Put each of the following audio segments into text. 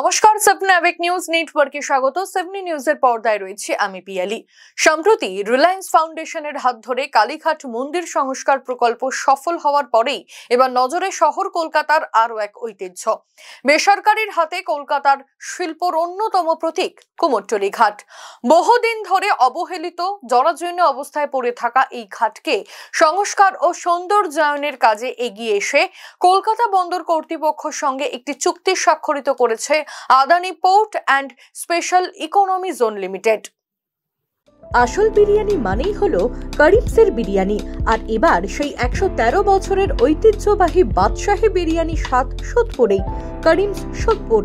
নমস্কার, স্বপ্ন আবেগ নিউজ নেটওয়ার্কে স্বাগত। সেভনি নিউজের পর্দায় রয়েছে আমি পিয়ালি। সম্প্রতি রিলায়েন্স ফাউন্ডেশনের হাত ধরে কালীঘাট মন্দির সংস্কার প্রকল্প সফল হওয়ার পরেই এবার নজরে শহর কলকাতার আরো এক ঐতিহ্য। বেসরকারির হাতে কলকাতার শিল্পর অন্যতম প্রতীক কুমোরটুলি ঘাট। বহুদিন ধরে অবহেলিত জরাজীর্ণ অবস্থায় পড়ে থাকা এই ঘাটকে সংস্কার ও সৌন্দর্যায়নের কাজে এগিয়ে এসে কলকাতা বন্দর কর্তৃপক্ষের সঙ্গে একটি চুক্তি স্বাক্ষরিত করেছে Adani port and special economy zone limited. আসল বিরিয়ানি মানেই হলো করিমসের বিরিয়ানি। আর এবার সেই 113 বছরের ঐতিহ্যবাহী বাদশাহী বিরিয়ানি স্বাদ সোদপুরেই। করিমস সোদপুর,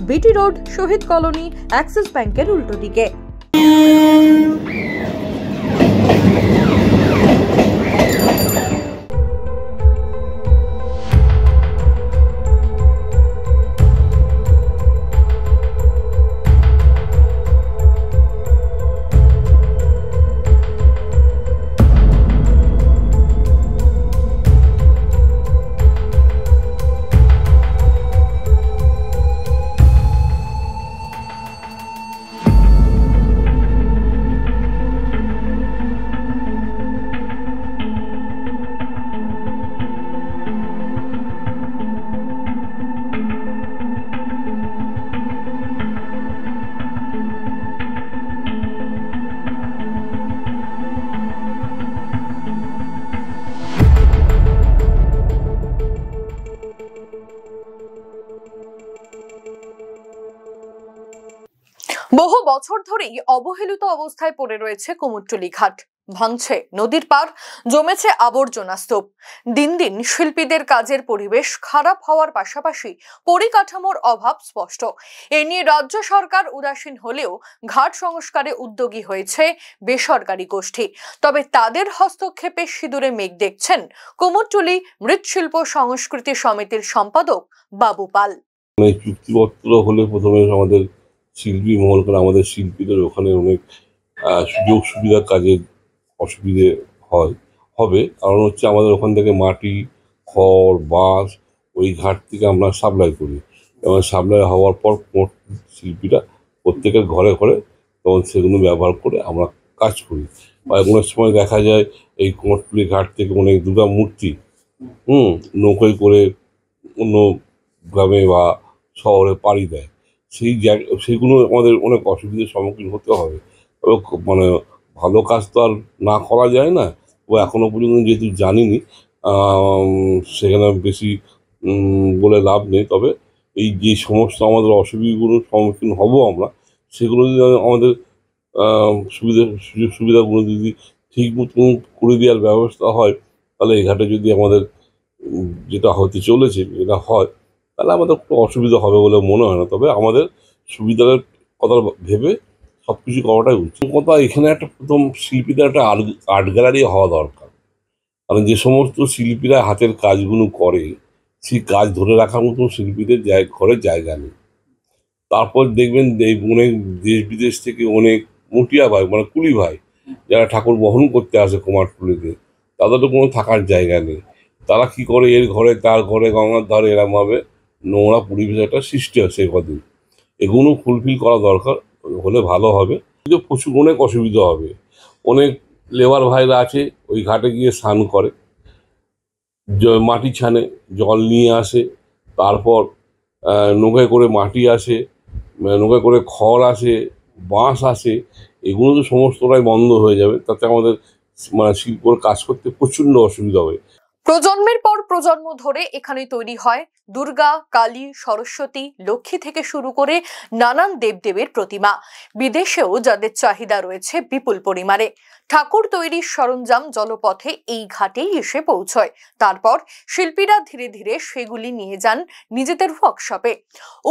বিটি রোড, শহীদ কলোনি, অ্যাক্সিস ব্যাংকের উল্টো দিকে। বহু বছর ধরেই অবহেলিত অবস্থায় পড়ে রয়েছে কুমোরটুলি ঘাট। ভাঙছে নদীর পার, জমেছে আবর্জনা স্তূপ। দিন দিন শিল্পীদের কাজের পরিবেশ খারাপ হওয়ার পাশাপাশি পরিকাঠামোর অভাব স্পষ্ট। এ নিয়ে রাজ্য সরকার উদাসীন হলেও ঘাট সংস্কারে উদ্যোগী হয়েছে বেসরকারি গোষ্ঠী। তবে তাদের হস্তক্ষেপে সিঁদুরে মেঘ দেখছেন কুমোরটুলি মৃৎশিল্প সংস্কৃতি সমিতির সম্পাদক বাবু পাল। চুক্তিপত্র হলে প্রথমে আমাদের শিল্পী মহল করে আমাদের শিল্পীদের ওখানে অনেক সুযোগ সুবিধা কাজের অসুবিধে হবে। কারণ হচ্ছে আমাদের ওখান থেকে মাটি, খড়, বাঁশ ওই ঘাট থেকে আমরা সাপ্লাই করি এবং সাপ্লাই হওয়ার পর শিল্পীরা প্রত্যেকের ঘরে ঘরে তখন সেগুলো ব্যবহার করে আমরা কাজ করি। বা অনেক সময় দেখা যায় এই কুমোরটুলি ঘাট থেকে অনেক দুর্গা মূর্তি নৌকোয় করে অন্য গ্রামে বা শহরে পাড়ি দেয়। সেইগুলো আমাদের অনেক অসুবিধার সম্মুখীন হতে হবে। তবে মানে ভালো কাজ তো আর না করা যায় না। ও এখনও পর্যন্ত যেহেতু জানিনি, সেখানে বেশি বলে লাভ নেই। তবে এই যে সমস্ত আমাদের অসুবিধাগুলোর সম্মুখীন হব আমরা, সেগুলো যদি আমাদের সুযোগ সুবিধাগুলো যদি ঠিক মতন করে দেওয়ার ব্যবস্থা হয়, তাহলে এই ঘাটে যদি আমাদের যেটা হতে চলেছে এটা হয়, তাহলে আমাদের কোনো অসুবিধা হবে বলে মনে হয় না। তবে আমাদের সুবিধার কথা ভেবে সব কিছু করাটাই উচিত। কথা এখানে একটা প্রথম শিল্পীদের একটা আর্ট গ্যালারি হওয়া দরকার। কারণ যে সমস্ত শিল্পীরা হাতের কাজগুলো করে, সেই কাজ ধরে রাখার মতন শিল্পীদের ঘরে জায়গা নেই। তারপর দেখবেন অনেক দেশ বিদেশ থেকে অনেক মুটিয়া ভাই মানে কুলি ভাই যারা ঠাকুর বহন করতে আসে কুমারটুলিতে, তাদেরও কোনো থাকার জায়গা নেই। তারা কি করে, এর ঘরে তার ঘরে গঙ্গার ধারে এরমভাবে নোংরা পরিবেশ একটা সৃষ্টি হয়। সেই কদিন এগুলো ফুলফিল করা দরকার হলে ভালো হবে। কিন্তু প্রচুর অনেক অসুবিধা হবে। অনেক লেবার ভাইরা আছে ওই ঘাটে গিয়ে স্নান করে, মাটি ছানে, জল নিয়ে আসে, তারপর নৌকায় করে মাটি আসে, নৌকায় করে খড় আসে, বাঁশ আসে। এগুলো তো সমস্তটাই বন্ধ হয়ে যাবে। তাতে আমাদের মানে শিল্পর কাজ করতে প্রচণ্ড অসুবিধা হবে। প্রজন্মের পর প্রজন্ম ধরে এখানে তৈরি হয় দুর্গা, কালী, সরস্বতী, লক্ষ্মী থেকে শুরু করে নানান দেবদেবীর প্রতিমা। বিদেশেও যাদের চাহিদা রয়েছে বিপুল পরিমাণে। ঠাকুর তৈরির সরঞ্জাম জলপথে এই ঘাটেই এসে পৌঁছয়। তারপর শিল্পীরা ধীরে ধীরে সেগুলি নিয়ে যান নিজেদের ওয়ার্কশপে।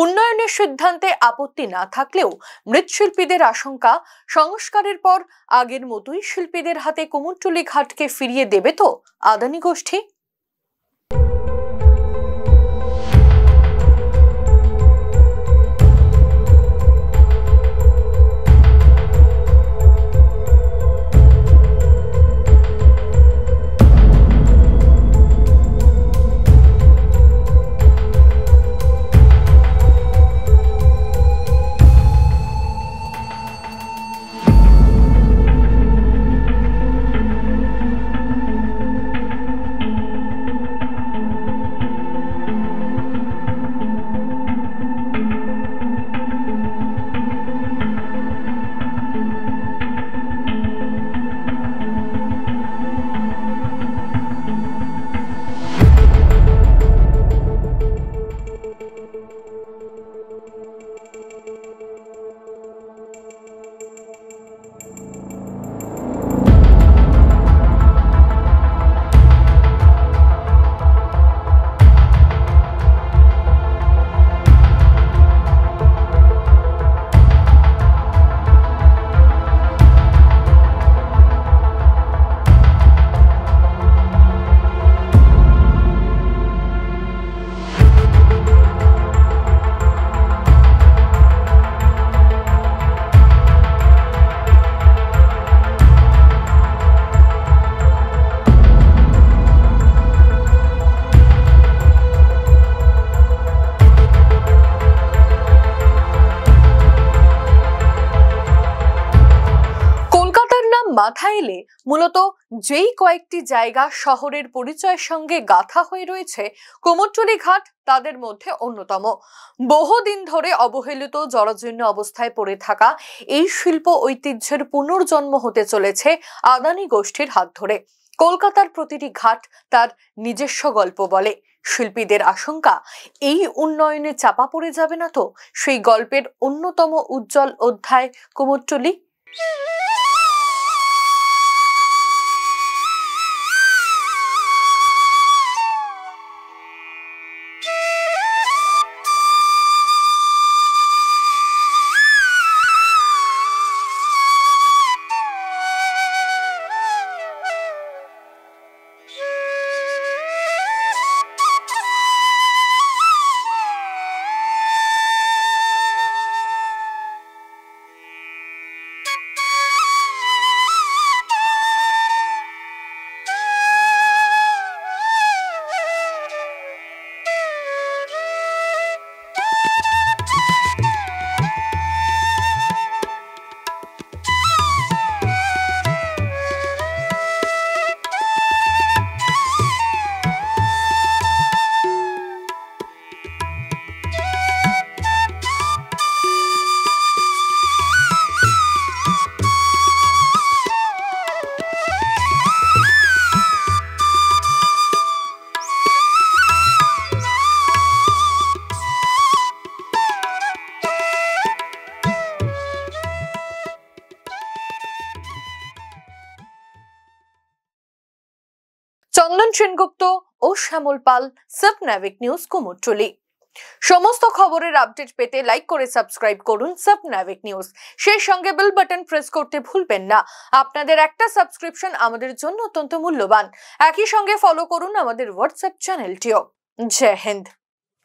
উন্নয়নের সিদ্ধান্তে আপত্তি না থাকলেও মৃৎশিল্পীদের আশঙ্কা, সংস্কারের পর আগের মতোই শিল্পীদের হাতে কুমোরটুলি ঘাটকে ফিরিয়ে দেবে তো আদানি গোষ্ঠী। মাথায় এলে মূলত যেই কয়েকটি জায়গা শহরের পরিচয়ের সঙ্গে গাঁথা হয়ে রয়েছে, কুমোরটুলি ঘাট তাদের মধ্যে অন্যতম। বহুদিন ধরে অবহেলিত জরাজীর্ণ অবস্থায় পড়ে থাকা এই শিল্প ঐতিহ্যের পুনর্জন্ম হতে চলেছে আদানি গোষ্ঠীর হাত ধরে। কলকাতার প্রতিটি ঘাট তার নিজস্ব গল্প বলে। শিল্পীদের আশঙ্কা, এই উন্নয়নে চাপা পড়ে যাবে না তো সেই গল্পের অন্যতম উজ্জ্বল অধ্যায় কুমোরটুলি। চন্দন সেনগুপ্ত ও শ্যামল পাল, সাবনাভিক নিউজ, কুমোরটুলি। সমস্ত খবরের আপডেট পেতে লাইক করে সাবস্ক্রাইব করুন সাবনাভিক নিউজ। সেই সঙ্গে বেল বাটন প্রেস করতে ভুলবেন না। আপনাদের একটা সাবস্ক্রিপশন আমাদের জন্য অত্যন্ত মূল্যবান। একই সঙ্গে ফলো করুন আমাদের হোয়াটসঅ্যাপ চ্যানেলটিও। জয় হিন্দ।